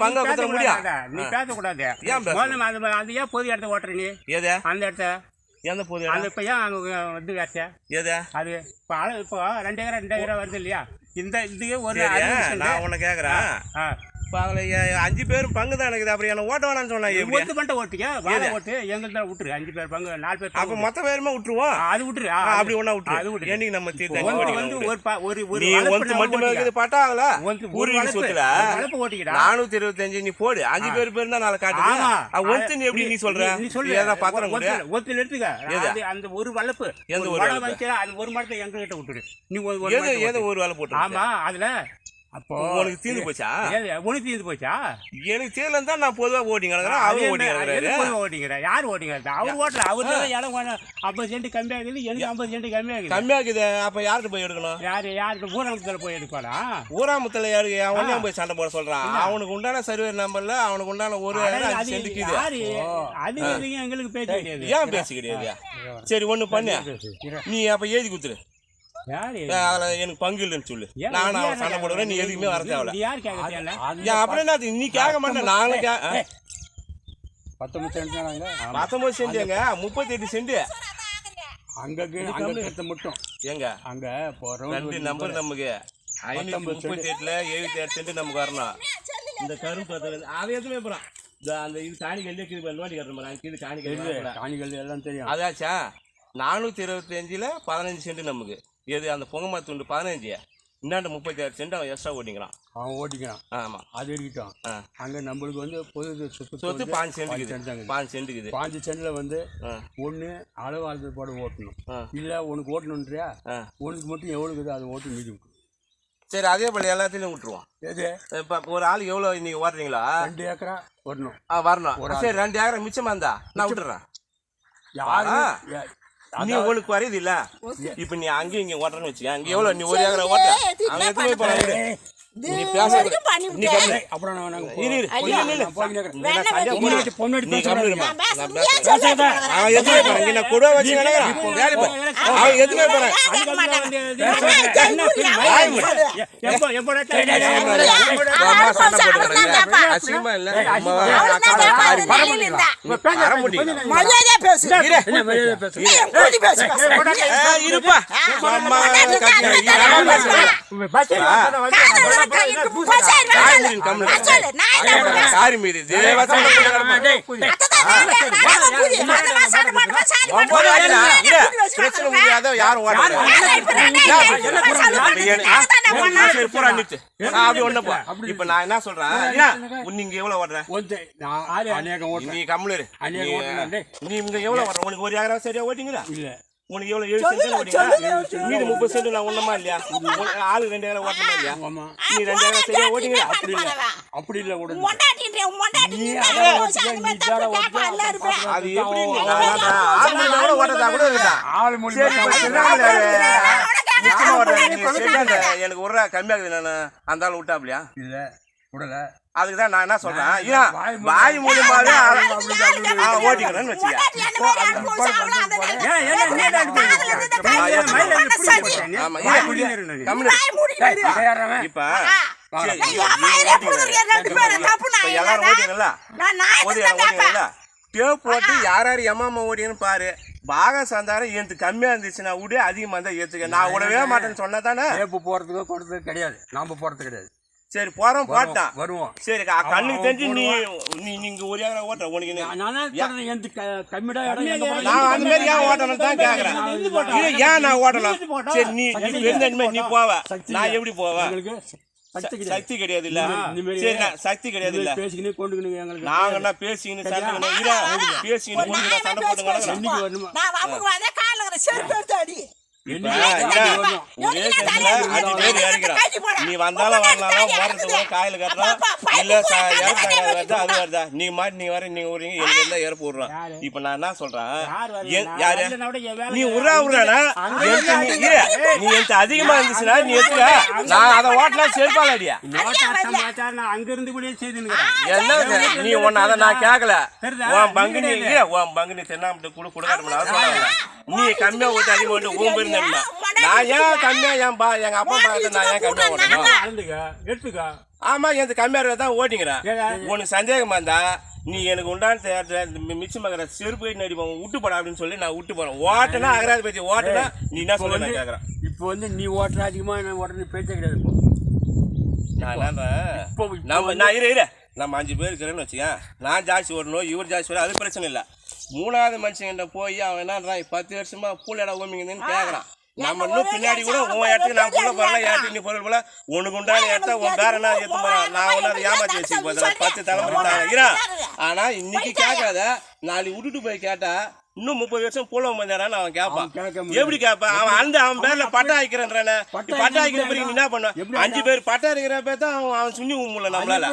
பங்கா குத்த முடியும். நீ பேசக்கூடாது. அது ஏன் பொது இடத்த ஓட்டுற நீ? ஏதா அந்த இடத்த எந்த பொது அந்த இப்ப ஏன் அங்க வந்து வேச ஏதா அது இப்போ 2 ஏக்கரா வருது இல்லையா? இந்த இதுக்கு ஒரு நான் உன்னை கேக்குறேன். இப்போ அதில் 5 பேரும் பங்கு தான் இருக்குது. அப்புறம் என்ன ஓட்ட வேணாம்னு சொன்னா ஒத்து பண்ணிட்டு ஓட்டிக்க. வாழை ஓட்டு எங்களுக்கு தான் விட்டுரு. 5 பேர் பங்கு 4 பேர். அப்போ மொத்த பேருமே விட்டுருவோம். அது விட்டுரு. அப்படி ஒன்றா விட்டுரு. அது விட்டுரு. என்னைக்கு நம்ம தீர்த்து வந்து ஒரு ஒன்று மட்டுமே இருக்குது பட்டாங்களா ஒரு சொத்துல வளர்ப்பு ஓட்டிக்கிட்டா 425 நீ போடு. 5 பேர் தான் நாளை காட்டு. ஒத்து நீ எப்படி நீ சொல்ற? நீ சொல்லு. ஏதாவது பத்திரம் கூட ஒத்துல எடுத்துக்க. அந்த ஒரு வளர்ப்பு எந்த ஒரு அந்த ஒரு மரத்தை எங்க கிட்ட விட்டுரு. நீ ஏதோ ஒரு வேலை போட்டு. ஆமா அதுல அப்போ உனக்கு தீர்ந்து போச்சா? உனக்கு தீர்ந்து போச்சா? எனக்கு தீர்ல தான் நான் பொதுவா ஓட்டிங்க அவர் ஓட்டிங்கிற யார் ஓட்டிங்கிறது? அவர் ஓட்டல. அவரு இடம் 50 சென்ட் கம்மியாகுது. எனக்கு 50 சென்ட் கம்மியாகுது. அப்ப யாருக்கு போய் எடுக்கணும்? யாருக்கு ஊராமத்துல போய் எடுப்பானா? ஊராமத்துல யாருக்கு அவனையும் போய் சண்டை போட சொல்றான். அவனுக்கு உண்டான சர்வே நம்பர்ல அவனுக்கு உண்டான ஒரு அது எங்களுக்கு பேச கிடையாது. ஏன் பேச கிடையாது? சரி ஒண்ணு பண்ணு, நீ அப்ப எழுதி குத்துரு. எனக்கு பங்கு இல்லைன்னு சொல்லு. நானும் அவன் சண்டை போடுவேன். நீ எதுக்குமே வர தேவையில்ல. அப்புறம் என்ன நீ கேட்க மாட்டேன். நானும் 19 சென்ட் 19 சென்ட்டுங்க. 38 சென்ட் அங்க மட்டும் எங்க அங்க 2 நம்பர் நமக்கு 538ல 78 சென்ட் நமக்கு வரணும். இந்த கரும்பு அதை எதுவுமே போறான். அந்த இது காணிகள் நோண்டி கட்டுறோம். இது காணிகள் எல்லாம் தெரியும். அதாச்சா 425ல 15 சென்ட் நமக்கு. எது அந்த பொங்க மரத்துண்டு 15 இன்னாண்ட 36 சென்ட் அவன் எக்ஸ்ட்ரா ஓட்டிக்கிறான். அவன் ஓட்டிக்கிறான். ஆமா அது இருக்கட்டும். அங்க நம்மளுக்கு வந்து பொது சொத்து 5 சென்ட் 5 சென்ட்டுக்குது. 5 சென்ட்ல வந்து ஒண்ணு அளவாளத்து போட ஓட்டணும். இல்ல உனக்கு ஓட்டணுன்றியா உனக்கு மட்டும் எவ்வளவு அதை ஓட்டு மீதி விட்டு. சரி அதே போல எல்லாத்தையும் விட்டுருவோம். எது இப்ப ஒரு ஆள் எவ்வளவு இன்னைக்கு ஓட்டுறீங்களா? 2 ஏக்கரா வரணும். வரணும். சரி 2 ஏக்கரா மிச்சமா இருந்தா நான் விட்டுறேன். யாரு நீ உனக்கு வரையுது இல்ல? இப்ப நீ அங்கேயும் இங்க ஓட்டுறன்னு வச்சுக்க. அங்க எவ்வளவு நீ 1 ஏக்கரா ஓட்ட அங்க எத்தனை போறாங்க? நீ பேச நீ கம்மி. அப்புறம் நான் கொடுவா வச்சு அவன் எதுவுமே போறேன். அசிங்கமா இல்ல இருப்பா இப்ப நான் என்ன சொல்றேன், நீங்க எவ்வளவு ஓடுற? நீ கம்முனு நீ இங்க எவ்வளவு ஓடுற? உனக்கு 1 ஏக்கரா சரியா ஓட்டிங்களா? இல்ல உனக்கு எவ்வளவு 7 சென்ட் ஓட்டிங்களா? மீது 30 சென்ட் நான் ஒண்ணுமா இல்லையா? ஆளு 2 ஏக்கரா ஓட்டணுமா இல்லையா? நீ 2 ஏக்கரா சரியா ஓட்டிங்களா? அப்படி இல்ல அது எப்படி ஓட்டதா கூட இருக்கா? எனக்கு ஒரு கம்மியாகுது. நான் அந்த ஆள் விட்டாப்லையா? இல்ல விடல. அதுக்குதான் நான் என்ன சொல்றேன், வாய் மூலியமாவே ஓட்டிக்கணும்னு வச்சுக்க. இப்ப எல்லாரும் ஓட்டிங்களா? டேப் போட்டு யார் யார் எம்மா ஓட்டிங்கன்னு பாரு. பாக சாந்தாரம் எனக்கு கம்மியா இருந்துச்சுன்னா விட அதிகமா இருந்தா ஏத்துக்க. நான் விடவே மாட்டேன்னு சொன்னா தானே. போறதுக்கு கொடுத்தது கிடையாது. நாம போறது கிடையாது. சரி போறோம் போட்டான் வருவோம். சரி கண்ணுக்கு தெரிஞ்சு நீங்க 1 ஏக்கரா ஓட்டுற உனக்கு நான் அந்த மாதிரி ஏன் ஓட்டணும் தான் கேக்குறேன். ஏன் நான் ஓட்டணும்? சரி நீ நீ போவ, நான் எப்படி போவேன்? சக்தி கிடையாது இல்ல. சரி சக்தி கிடையாது இல்ல. பேசிக்கினே கொண்டுக்கணும். நாங்க என்ன பேசிக்கின்னு சண்டை பேசிக்கின்னு சண்டை போட்டு நீ வந்தாலும் வரலாம் போறதுக்கு காயில கட்டுறோம் இல்ல அது வருதா? நீங்க மாட்டி நீ வர நீங்க விடுறீங்க. எனக்கு எல்லாம் இறப்பு விடுறோம். இப்ப நான் என்ன சொல்றேன், யாரு நீ உருவானா நீ எனக்கு அதிகமா இருந்துச்சுன்னா நீ எடுத்துக்க. நான் அதை ஓட்டலாம் செருப்பால அடியா அங்க இருந்து கூட செய்து என்ன நீ ஒன்னு அதை நான் கேட்கல. உன் பங்கு நீ தென்னாமட்டு கூட கொடுக்க. நீ கம்மியா ஓட்டு அதிகமா ஓட்டு உன் பேரு நான் ஏன் கம்மியா எங்க அப்பா பார்த்து நான் ஏன் கம்மியா ஓட்டணும்? எடுத்துக்க ஆமா எந்த கம்மியா தான் ஓட்டிங்கிறான். உனக்கு சந்தேகமா இருந்தா நீ எனக்கு உண்டான மிச்சமாகிற செருப்பு நடிப்போம் விட்டு போட அப்படின்னு சொல்லி நான் விட்டு போறேன். ஓட்டனா அகராது பேச்சு ஓட்டனா நீ என்ன சொல்ல நான் கேக்குறேன். இப்போ வந்து நீ ஓட்டுற அதிகமா நான் ஓட்டுறது பேச்சே கிடையாது. நான் இரு நம்ம 5 பேர் இருக்கிறேன்னு வச்சுக்கேன். நான் ஜாஸ்தி ஓடணும் இவர் ஜாஸ்தி ஓட அது பிரச்சனை இல்லை. 3வது மனுஷங்கிட்ட போய் அவன் என்னன்றான் 10 வருஷமா பூலடா ஓமிங்கன்னு கேட்கறான். நம்ம இன்னும் பின்னாடி கூட உன் இடத்துக்கு நான் புள்ள போறல ஏற்றி நீ பொருள் போல உனக்கு உண்டான இடத்த உன் பேர என்ன எடுத்து போறான். நான் ஒன்னு அதை ஏமாத்தி வச்சுக்க போதில்ல 10 தலைமுறை இருக்கிறான். ஆனா இன்னைக்கு கேட்காத நாளைக்கு விட்டுட்டு போய் கேட்டா இன்னும் 30 வருஷம் பூலம் வந்தாரான்னு அவன் கேட்பான். எப்படி கேட்பான்? அவன் பேர்ல பட்டா வைக்கிறேன்றானே. பட்டா வைக்கிற பிறகு நீ என்ன பண்ணுவான்? 5 பேர் பட்டா இருக்கிற பேர் தான் அவன் சுண்ணி உண்மையில நம்மளால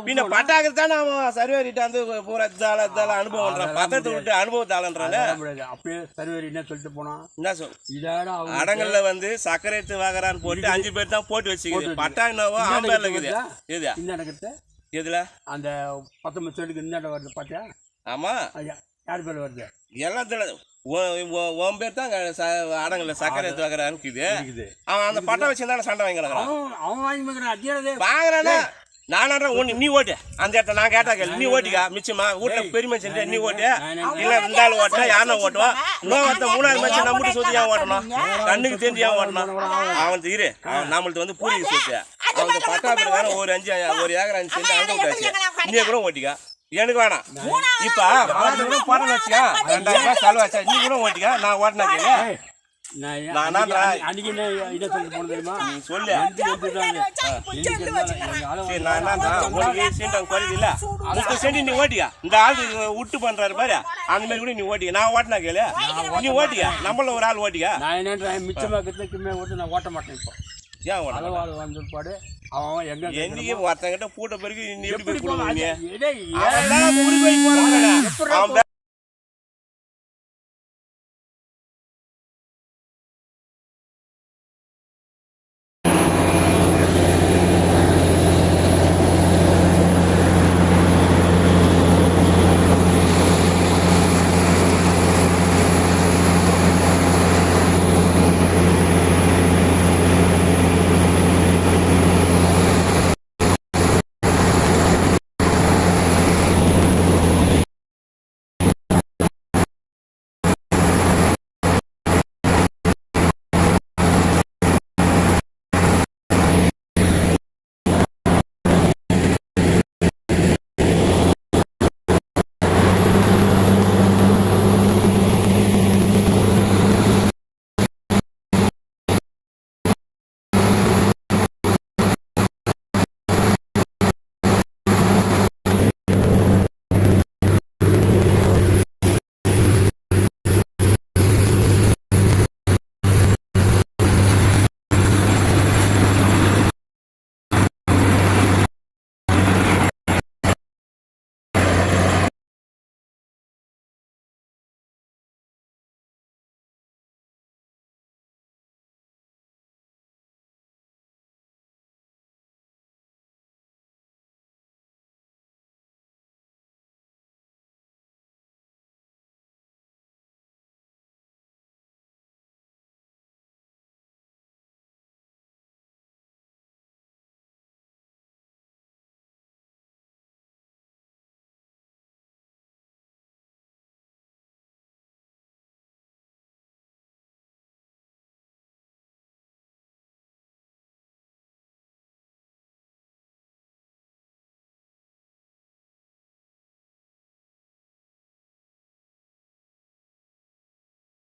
பின்ன பட்டா தானே அவன் சர்வேரிட்ட வந்து பூரா அனுபவம் பத்திரத்தை விட்டு அனுபவத்தாளன்றானே. என்ன சொல் அடங்கல்ல வந்து சக்கரை எடுத்து வாங்குறான்னு போட்டு 5 பேர் தான் போட்டு வச்சுக்கிது. பட்டா என்னவோ அவன் பேர்ல இருக்குது. எதுல அந்த 19 சென்ட்டுக்கு இந்த வருது பாத்தியா? ஆமா யார் பேர் வருது? எல்லாத்துல உன் பேர் தான் அடங்கல சக்கரை எடுத்து வாங்குறான்னு அவன் அந்த பட்டா வச்சுருந்தானே சண்டை வாங்கிக்கிறான். அவன் வாங்கி வாங்குறானே. நானா ஒண்ணு நீ ஓட்டு அந்த இடத்த நான் கேட்டா கேள்வி நீ ஓட்டிக்கா மிச்சமா வீட்டுல பெரிய மனுஷன் நீ ஓட்டு இல்ல இருந்தாலும் ஓட்டினா யாரும் ஓட்டுவான். இன்னும் 3வது மனுஷன் நம்மகிட்ட சொத்து ஏன் ஓட்டணும்? கண்ணுக்கு தெரிஞ்சு ஏன் ஓட்டணும்? அவன் இரு நம்மளுக்கு வந்து பூரி சொத்து அவனுக்கு பட்டா பேர் ஒரு 1 ஏக்கர் 5 சென்ட் அங்க விட்டாச்சு. நீ கூட ஓட்டிக்கா எனக்கு வேணாம். இப்ப போறேன்னு வச்சுக்கா 2000 ரூபாய் செலவாச்சா நீ கூட ஓட்டிக்கா நான் ஓட்டினா கேளு. விட்டு பண்றாரு பாரு அந்த மாதிரி கூட நீ ஓட்டிக்க நான் ஓட்டினா கேளு நீ ஓட்டிக்க நம்மள ஒரு ஆள் ஓட்டிக்க. நான் மிச்சமாக்கிறதுக்குமே ஓட்டு நான் ஓட்ட மாட்டேன். இப்போ ஏன் வந்து பாடு அவன் எங்க என்னைக்கு ஒருத்தங்கிட்ட பூட்ட பிறகு நீ எப்படி போய்